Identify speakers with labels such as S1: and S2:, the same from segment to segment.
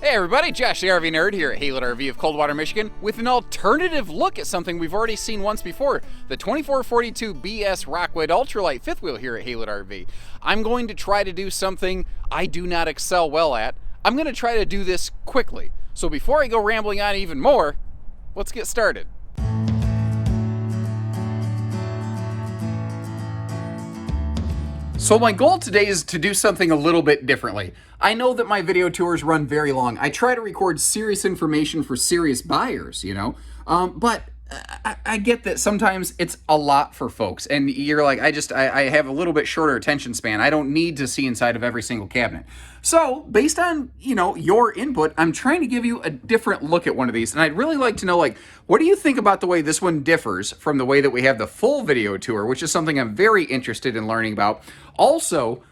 S1: Hey everybody, Josh the RV Nerd here at Lite RV of Coldwater, Michigan with an alternative look at something we've already seen once before, the 2442 BS Rockwood Ultralight fifth wheel here at Lite RV. I'm going to try to do something I do not excel well at. I'm going to try to do this quickly. So before I go rambling on even more, let's get started. So my goal today is to do something a little bit differently. I know that my video tours run very long. I try to record serious information for serious buyers, you know, but I get that sometimes it's a lot for folks, and you're like, I have a little bit shorter attention span. I don't need to see inside of every single cabinet. So based on, you know, your input, I'm trying to give you a different look at one of these, and I'd really like to know, like, what do you think about the way this one differs from the way that we have the full video tour, which is something I'm very interested in learning about. Also,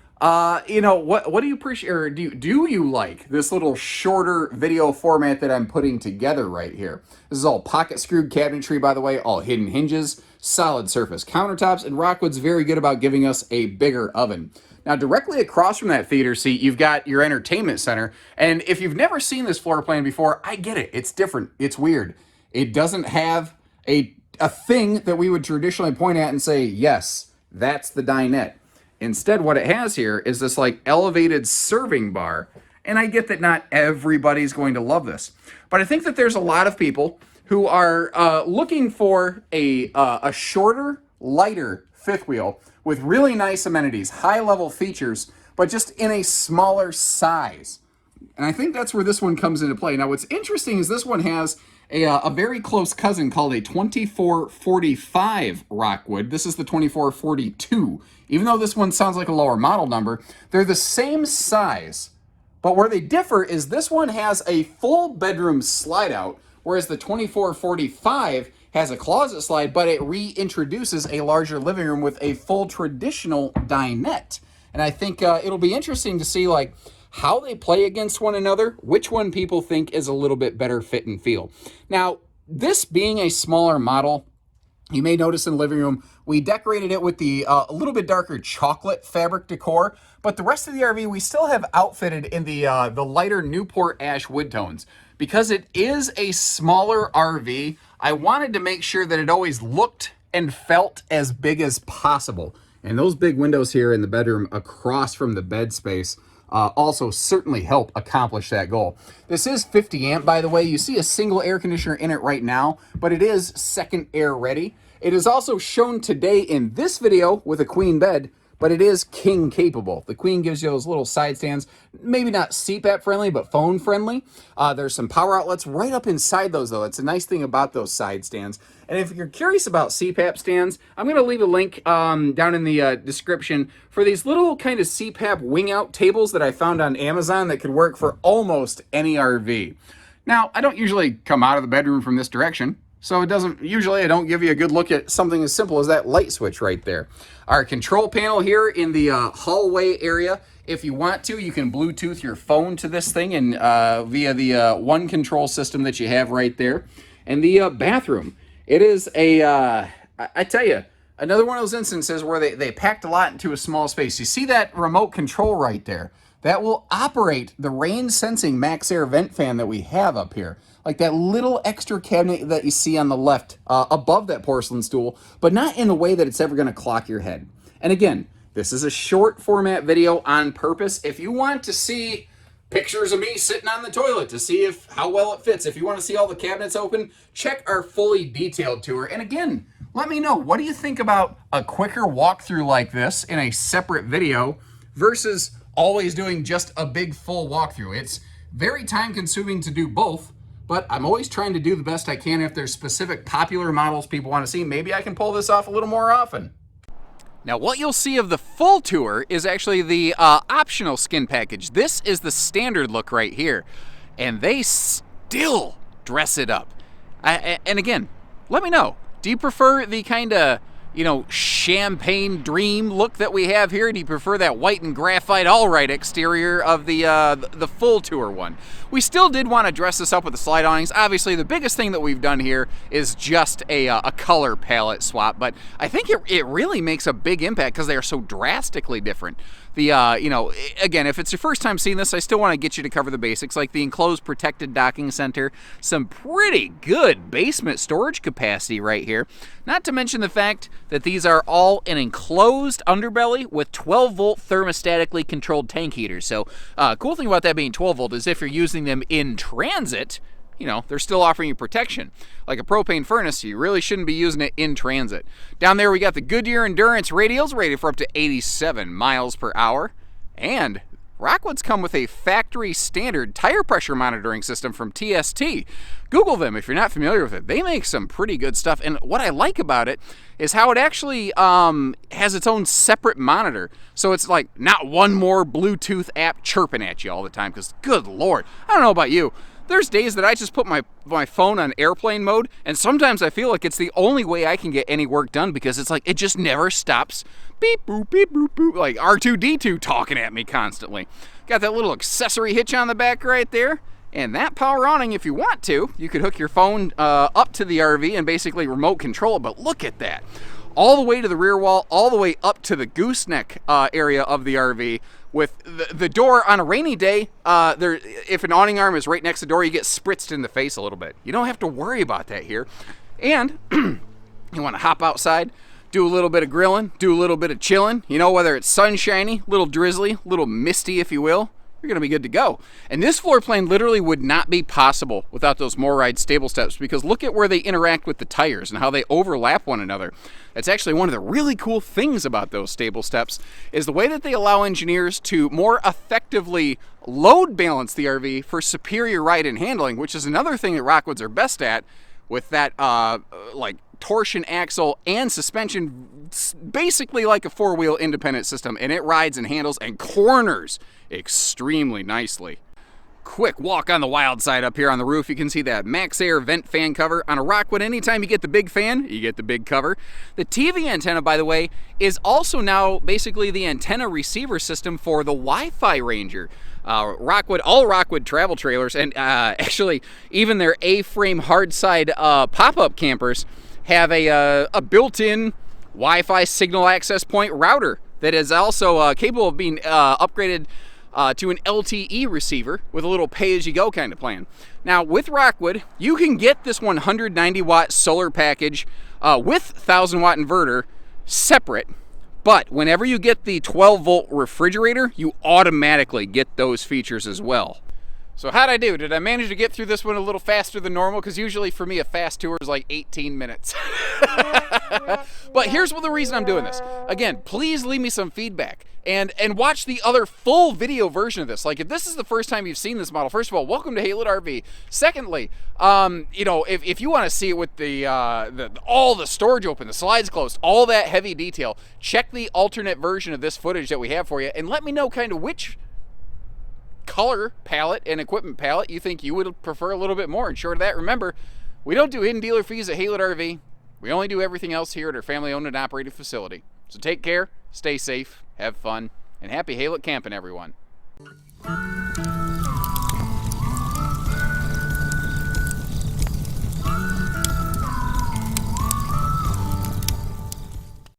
S1: you know, what do you appreciate, or do you like this little shorter video format that I'm putting together right here? This is all pocket screwed cabinetry, by the way, all hidden hinges, solid surface countertops, and Rockwood's very good about giving us a bigger oven. Now, directly across from that theater seat, you've got your entertainment center, and if you've never seen this floor plan before, I get it. It's different. It's weird. It doesn't have a thing that we would traditionally point at and say, yes, that's the dinette. Instead, what it has here is this like elevated serving bar. And I get that not everybody's going to love this, but I think that there's a lot of people who are looking for a shorter, lighter fifth wheel with really nice amenities, high-level features, but just in a smaller size. And I think that's where this one comes into play. Now, what's interesting is this one has a very close cousin called a 2445 Rockwood. This is the 2442. Even though this one sounds like a lower model number, they're the same size. But where they differ is this one has a full bedroom slide out, whereas the 2445 has a closet slide, but it reintroduces a larger living room with a full traditional dinette. And I think it'll be interesting to see like how they play against one another, which one people think is a little bit better fit and feel. Now, this being a smaller model, you may notice in the living room, we decorated it with the a little bit darker chocolate fabric decor, but the rest of the RV we still have outfitted in the lighter Newport ash wood tones. Because it is a smaller RV, I wanted to make sure that it always looked and felt as big as possible. And those big windows here in the bedroom across from the bed space also certainly help accomplish that goal. This is 50 amp, by the way. You see a single air conditioner in it right now, but it is second air ready. It is also shown today in this video with a queen bed, but it is king capable. The queen gives you those little side stands, maybe not CPAP friendly, but phone friendly. There's some power outlets right up inside those though. It's a nice thing about those side stands. And if you're curious about CPAP stands, I'm going to leave a link down in the description for these little kind of CPAP wing out tables that I found on Amazon that could work for almost any RV. Now, I don't usually come out of the bedroom from this direction, so it doesn't, usually I don't give you a good look at something as simple as that light switch right there. Our control panel here in the hallway area. If you want to, you can Bluetooth your phone to this thing and via the one control system that you have right there. And the bathroom. It is a, I tell you, another one of those instances where they packed a lot into a small space. You see that remote control right there? That will operate the rain sensing max air vent fan that we have up here. Like that little extra cabinet that you see on the left above that porcelain stool, but not in a way that it's ever going to clock your head. And again, this is a short format video on purpose. If you want to see pictures of me sitting on the toilet to see how well it fits, if you want to see all the cabinets open, check our fully detailed tour. And again, let me know, what do you think about a quicker walkthrough like this in a separate video versus always doing just a big full walkthrough? It's very time consuming to do both, but I'm always trying to do the best I can. If there's specific popular models people want to see, maybe I can pull this off a little more often. Now, what you'll see of the full tour is actually the optional skin package. This is the standard look right here, and they still dress it up. And again, let me know, do you prefer the kind of, you know, champagne dream look that we have here? Do you prefer that white and graphite all right exterior of the full tour one? We still did want to dress this up with the slide awnings. Obviously, the biggest thing that we've done here is just a color palette swap, but I think it really makes a big impact because they are so drastically different. The, you know, again, if it's your first time seeing this, I still want to get you to cover the basics, like the enclosed protected docking center, some pretty good basement storage capacity right here. Not to mention the fact that these are all an enclosed underbelly with 12-volt thermostatically controlled tank heaters. So, cool thing about that being 12-volt is if you're using them in transit, you know, they're still offering you protection. Like a propane furnace, you really shouldn't be using it in transit. Down there we got the Goodyear Endurance radials rated for up to 87 miles per hour. And Rockwood's come with a factory standard tire pressure monitoring system from TST. Google them if you're not familiar with it. They make some pretty good stuff. And what I like about it is how it actually has its own separate monitor. So it's like not one more Bluetooth app chirping at you all the time, because good Lord, I don't know about you. There's days that I just put my phone on airplane mode, and sometimes I feel like it's the only way I can get any work done, because it's like it just never stops beep boop beep boop boop, like R2-D2 talking at me constantly. Got that little accessory hitch on the back right there, and that power awning, if you want to, you could hook your phone up to the RV and basically remote control it. But look at that, all the way to the rear wall, all the way up to the gooseneck area of the RV. With the door on a rainy day, if an awning arm is right next to the door, you get spritzed in the face a little bit. You don't have to worry about that here. And you want to hop outside, do a little bit of grilling, do a little bit of chilling, you know, whether it's sunshiny, little drizzly, little misty, if you will, you're going to be good to go. And this floor plan literally would not be possible without those MORryde stable steps, because look at where they interact with the tires and how they overlap one another. That's actually one of the really cool things about those stable steps, is the way that they allow engineers to more effectively load balance the RV for superior ride and handling, which is another thing that Rockwoods are best at, with that like torsion axle and suspension, basically like a four-wheel independent system, and it rides and handles and corners extremely nicely. Quick walk on the wild side up here on the roof. You can see that Max Air vent fan cover. On a Rockwood, anytime you get the big fan, you get the big cover. The TV antenna, by the way, is also now basically the antenna receiver system for the Wi-Fi Ranger. All Rockwood travel trailers, and actually even their A-frame hard side pop-up campers have a built-in Wi-Fi signal access point router that is also capable of being upgraded to an LTE receiver with a little pay-as-you-go kind of plan. Now, with Rockwood, you can get this 190-watt solar package with 1,000-watt inverter separate, but whenever you get the 12-volt refrigerator, you automatically get those features as well. So how'd I do? Did I manage to get through this one a little faster than normal? Because usually for me a fast tour is like 18 minutes. But here's the reason I'm doing this. Again, please leave me some feedback and watch the other full video version of this. Like, if this is the first time you've seen this model, first of all, welcome to Haylett RV. Secondly, you know, if you want to see it with all the storage open, the slides closed, all that heavy detail, check the alternate version of this footage that we have for you, and let me know kind of which color palette and equipment palette you think you would prefer a little bit more. And short of that, remember, we don't do hidden dealer fees at Haylett RV. We only do everything else here at our family-owned and operated facility. So take care, stay safe, have fun, and happy Haylett camping, everyone.